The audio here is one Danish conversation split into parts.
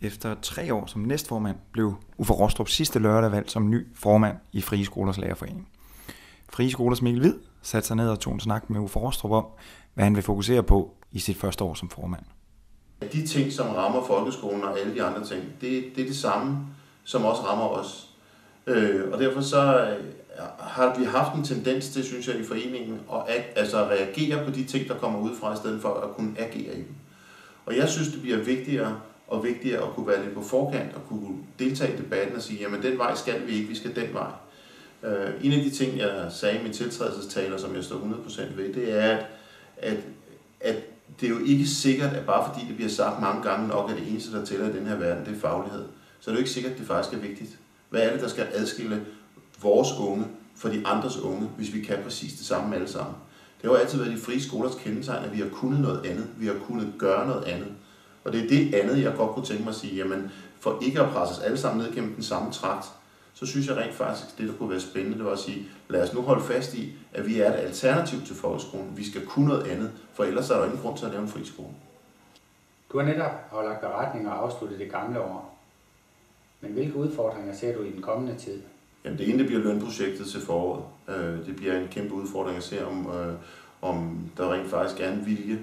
Efter 3 år som næstformand blev Uffe Rostrup sidste lørdag valgt som ny formand i Frie Skolers Lærerforening. Frie Skolers Mikkel Hvid satte sig ned og tog en snak med Uffe Rostrup om, hvad han vil fokusere på i sit første år som formand. De ting, som rammer folkeskolen og alle de andre ting, det er det samme, som også rammer os. Og derfor så har vi haft en tendens til, synes jeg, i foreningen at reagere på de ting, der kommer udefra, i stedet for at kunne agere i dem. Og jeg synes, det bliver vigtigere og vigtigere at kunne være lidt på forkant og kunne deltage i debatten og sige, jamen den vej skal vi ikke, vi skal den vej. En af de ting, jeg sagde i min tiltrædelsestaler, som jeg står 100% ved, det er, at det er jo ikke sikkert, at bare fordi det bliver sagt mange gange nok, at det eneste, der tæller i den her verden, det er faglighed. Så er det jo ikke sikkert, at det faktisk er vigtigt. Hvad er det, der skal adskille vores unge fra de andres unge, hvis vi kan præcis det samme alle sammen? Det har jo altid været de frie skolers kendetegn, at vi har kunnet noget andet. Vi har kunnet gøre noget andet. Og det er det andet, jeg godt kunne tænke mig at sige, jamen for ikke at presse os alle sammen ned gennem den samme trakt, så synes jeg rent faktisk, det der kunne være spændende, det var at sige, lad os nu holde fast i, at vi er et alternativ til folkeskolen. Vi skal kunne noget andet, for ellers er der ingen grund til at lave en friskole. Du har netop aflagt beretning og afsluttet det gamle år. Men hvilke udfordringer ser du i den kommende tid? Jamen det ene, det bliver lønprojektet til foråret. Det bliver en kæmpe udfordring at se, om der rent faktisk er en vilje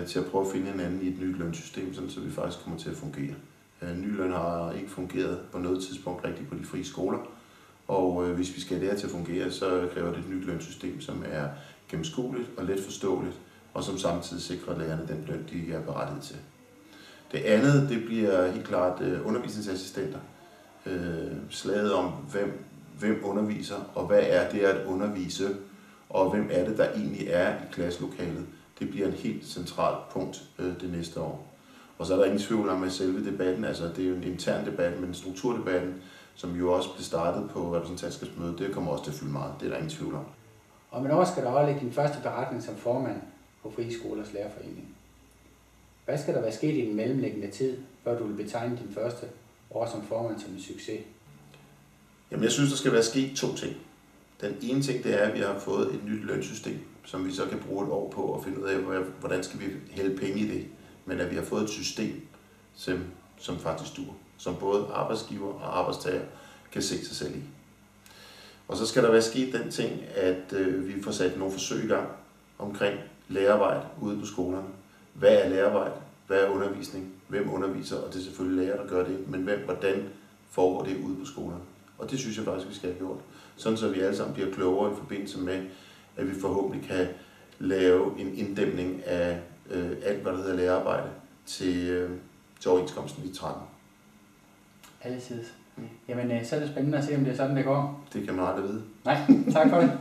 til at prøve at finde hinanden i et nyt lønsystem, så vi faktisk kommer til at fungere. Ny løn har ikke fungeret på noget tidspunkt rigtigt på de frie skoler, og hvis vi skal have det her til at fungere, så kræver det et nyt lønsystem, som er gennemskueligt og let forståeligt, og som samtidig sikrer lærerne den løn, de er berettiget til. Det andet, det bliver helt klart undervisningsassistenter. Slaget om, hvem underviser, og hvad er det at undervise, og hvem er det, der egentlig er i klasselokalet. Det bliver en helt centralt punkt det næste år. Og så er der ingen tvivl om, at selve debatten, altså det er jo en intern debat, men strukturdebatten, som jo også blev startet på repræsentantskabsmødet, det kommer også til at fylde meget. Det er der ingen tvivl om. Om et år skal du aflægge din første beretning som formand på Frie Skolers Lærerforening. Hvad skal der være sket i den mellemliggende tid, før du vil betegne din første år som formand som en succes? Jamen jeg synes, der skal være sket 2 ting. Den ene ting, det er, at vi har fået et nyt lønsystem, som vi så kan bruge et år på at finde ud af, hvordan skal vi hælde penge i det. Men at vi har fået et system, som faktisk duer, som både arbejdsgiver og arbejdstager kan se sig selv i. Og så skal der være sket den ting, at vi får sat nogle forsøg i gang omkring lærerarbejde ude på skolerne. Hvad er lærerarbejde? Hvad er undervisning? Hvem underviser? Og det er selvfølgelig lærer, der gør det, men hvordan foregår det ude på skolerne? Og det synes jeg faktisk, vi skal have gjort. Sådan så vi alle sammen bliver klogere i forbindelse med, at vi forhåbentlig kan lave en inddæmning af alt, hvad der hedder lærerarbejde til overenskomsten i 13. Altid. Jamen, så er det spændende at se, om det er sådan, det går. Det kan man aldrig vide. Nej, tak for det.